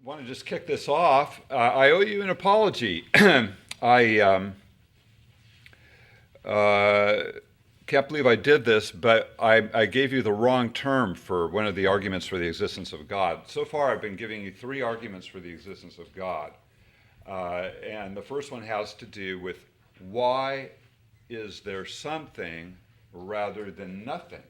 want to just kick this off. I owe you an apology. I can't believe I did this, but I gave you the wrong term for one of the arguments for the existence of God. So far, I've been giving you 3 arguments for the existence of God. And the first one has to do with why is there something rather than nothing?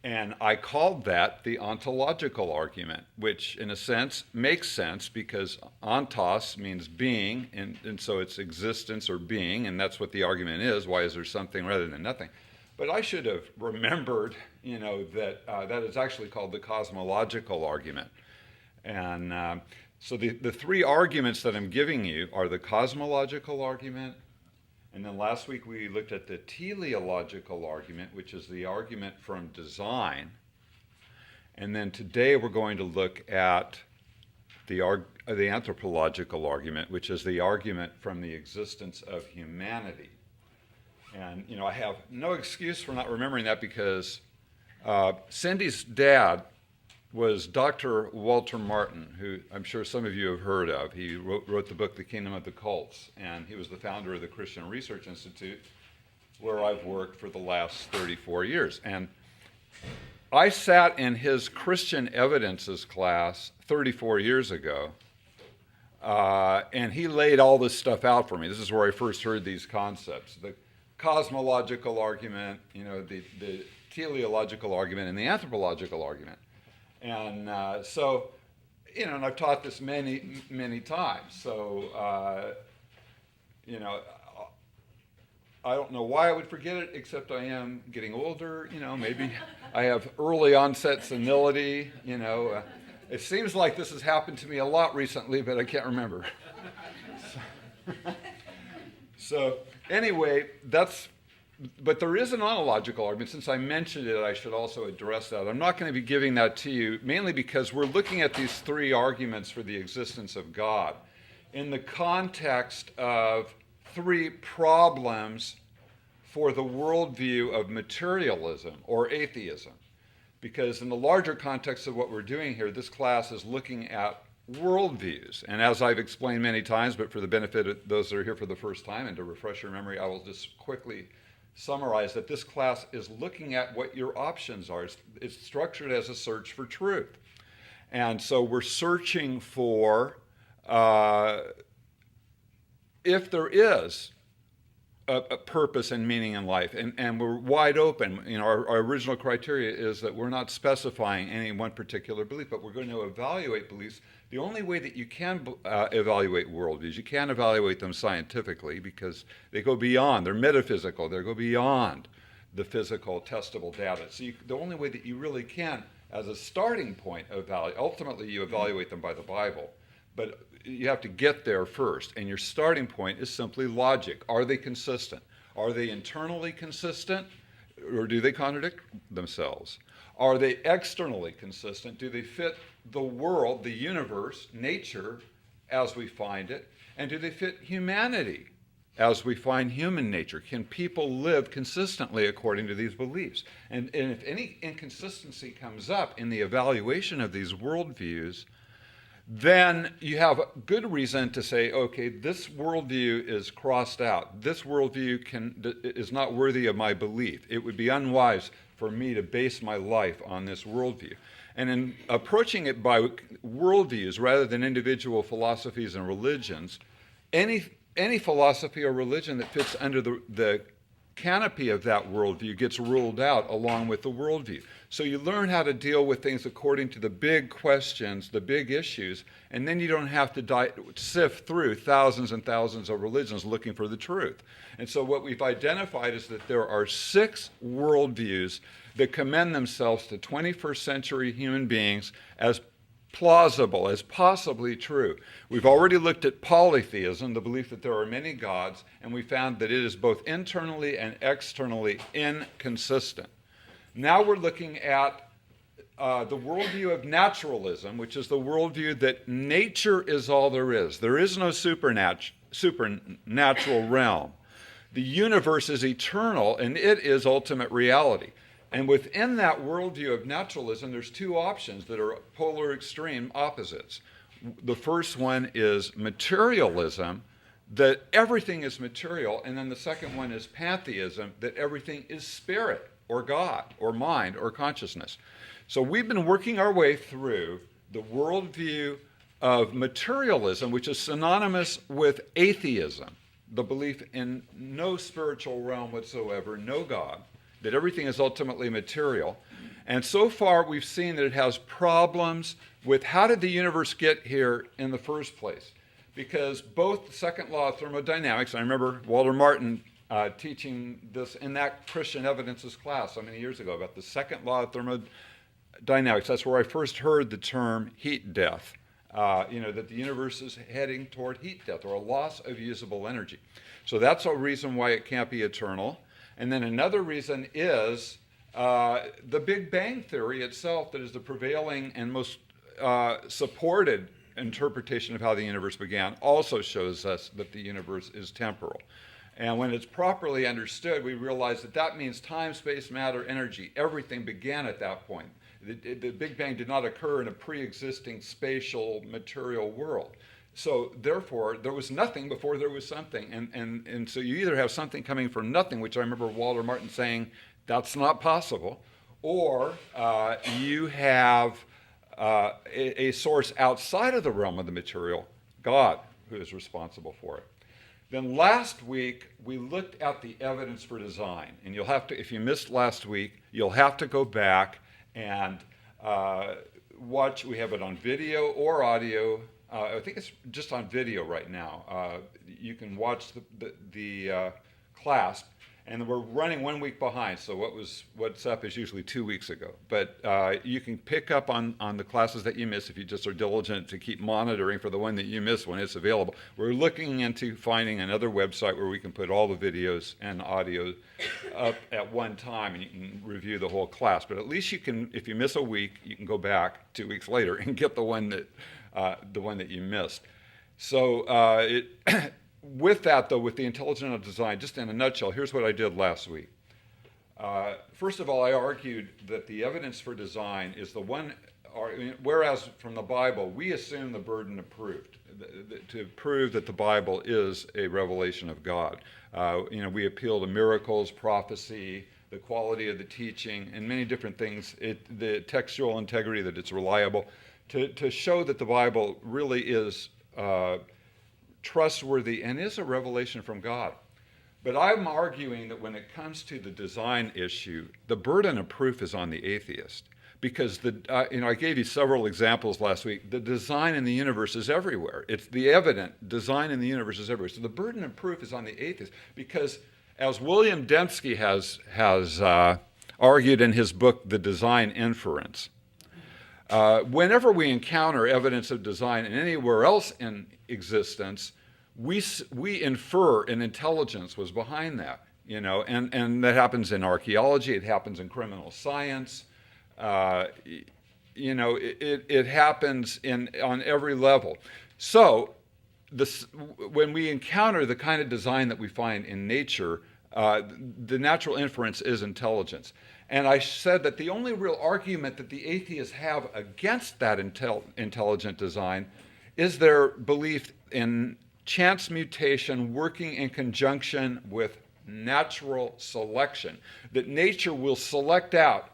And I called that the ontological argument, which in a sense makes sense because ontos means being, and so it's existence or being, and that's what the argument is. Why is there something rather than nothing? But I should have remembered, that that is actually called the cosmological argument. And so the 3 arguments that I'm giving you are the cosmological argument, and then last week we looked at the teleological argument, which is the argument from design. And then today we're going to look at the anthropological argument, which is the argument from the existence of humanity. And, I have no excuse for not remembering that because Cindee's dad was Dr. Walter Martin, who I'm sure some of you have heard of. He wrote the book, The Kingdom of the Cults, and he was the founder of the Christian Research Institute, where I've worked for the last 34 years. And I sat in his Christian Evidences class 34 years ago, and he laid all this stuff out for me. This is where I first heard these concepts. The cosmological argument, the teleological argument, and the anthropological argument. And so, and I've taught this many, many times. So, I don't know why I would forget it, except I am getting older. Maybe I have early onset senility. It seems like this has happened to me a lot recently, but I can't remember. So anyway, but there is an ontological argument. Since I mentioned it, I should also address that. I'm not going to be giving that to you, mainly because we're looking at these 3 arguments for the existence of God in the context of 3 problems for the worldview of materialism or atheism. Because in the larger context of what we're doing here, this class is looking at worldviews. And as I've explained many times, but for the benefit of those that are here for the first time and to refresh your memory, I will just quickly summarize that this class is looking at what your options are. It's structured as a search for truth. And so we're searching for if there is a purpose and meaning in life. And we're wide open. Our original criteria is that we're not specifying any one particular belief, but we're going to evaluate beliefs. The only way that you can evaluate worldviews, you can't evaluate them scientifically because they go beyond, they're metaphysical, they go beyond the physical testable data. So the only way that you really can, as a starting point, ultimately you evaluate them by the Bible, but you have to get there first. And your starting point is simply logic. Are they consistent? Are they internally consistent, or do they contradict themselves? Are they externally consistent? Do they fit the world, the universe, nature, as we find it? And do they fit humanity as we find human nature? Can people live consistently according to these beliefs? And if any inconsistency comes up in the evaluation of these worldviews, then you have a good reason to say, okay, this worldview is crossed out. This worldview is not worthy of my belief. It would be unwise for me to base my life on this worldview. And in approaching it by worldviews rather than individual philosophies and religions, any philosophy or religion that fits under the canopy of that worldview gets ruled out along with the worldview. So you learn how to deal with things according to the big questions, the big issues, and then you don't have to sift through thousands and thousands of religions looking for the truth. And so what we've identified is that there are 6 worldviews that commend themselves to 21st century human beings as plausible, as possibly true. We've already looked at polytheism, the belief that there are many gods, and we found that it is both internally and externally inconsistent. Now we're looking at the worldview of naturalism, which is the worldview that nature is all there is. There is no supernatural realm. The universe is eternal, and it is ultimate reality. And within that worldview of naturalism, there's 2 options that are polar extreme opposites. The first one is materialism, that everything is material, and then the second one is pantheism, that everything is spirit or God or mind or consciousness. So we've been working our way through the worldview of materialism, which is synonymous with atheism, the belief in no spiritual realm whatsoever, no God, that everything is ultimately material. And so far we've seen that it has problems with how did the universe get here in the first place? Because both the second law of thermodynamics, I remember Walter Martin teaching this in that Christian evidences class so many years ago about the second law of thermodynamics. That's where I first heard the term heat death. That the universe is heading toward heat death or a loss of usable energy. So that's a reason why it can't be eternal. And then another reason is the Big Bang Theory itself, that is the prevailing and most supported interpretation of how the universe began, also shows us that the universe is temporal. And when it's properly understood, we realize that that means time, space, matter, energy. Everything began at that point. The Big Bang did not occur in a pre-existing spatial material world. So therefore, there was nothing before there was something. And so you either have something coming from nothing, which I remember Walter Martin saying, that's not possible, or you have a source outside of the realm of the material, God, who is responsible for it. Then last week, we looked at the evidence for design. And you'll have to, if you missed last week, you'll have to go back and watch. We have it on video or audio. I think it's just on video right now. You can watch the class, and we're running 1 week behind. So what's up is usually 2 weeks ago. But you can pick up on the classes that you miss if you just are diligent to keep monitoring for the one that you miss when it's available. We're looking into finding another website where we can put all the videos and audio up at one time, and you can review the whole class. But at least you can, if you miss a week, you can go back 2 weeks later and get the one that you missed. So with that, though, with the intelligent design, just in a nutshell, here's what I did last week. First of all, I argued that the evidence for design is the one, whereas from the Bible, we assume the burden of proof, to prove that the Bible is a revelation of God. We appeal to miracles, prophecy, the quality of the teaching, and many different things, the textual integrity, that it's reliable, to show that the Bible really is trustworthy and is a revelation from God. But I'm arguing that when it comes to the design issue, the burden of proof is on the atheist. Because I gave you several examples last week. The design in the universe is everywhere. It's the evident design in the universe is everywhere. So the burden of proof is on the atheist. Because as William Dembski has argued in his book, The Design Inference, whenever we encounter evidence of design anywhere else in existence, we infer an intelligence was behind that, and that happens in archaeology, it happens in criminal science, it happens on every level. So when we encounter the kind of design that we find in nature, the natural inference is intelligence. And I said that the only real argument that the atheists have against that intelligent design is their belief in chance mutation working in conjunction with natural selection, that nature will select out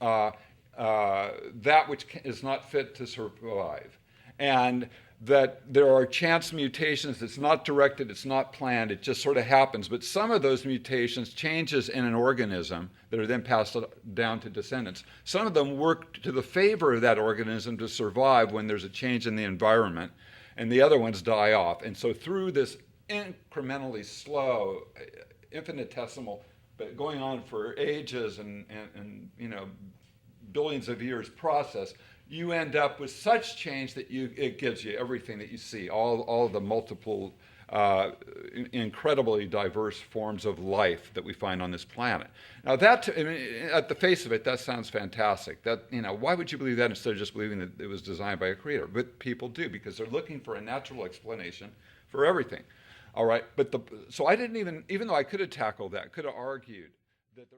that which is not fit to survive, and that there are chance mutations that's not directed, it's not planned, it just sort of happens. But some of those mutations, changes in an organism that are then passed down to descendants, some of them work to the favor of that organism to survive when there's a change in the environment, and the other ones die off. And so through this incrementally slow, infinitesimal, but going on for ages and billions of years process, you end up with such change that it gives you everything that you see, all the multiple, incredibly diverse forms of life that we find on this planet. Now that, at the face of it, that sounds fantastic. Why would you believe that instead of just believing that it was designed by a creator? But people do, because they're looking for a natural explanation for everything. All right, so I didn't even though I could have tackled that, could have argued that there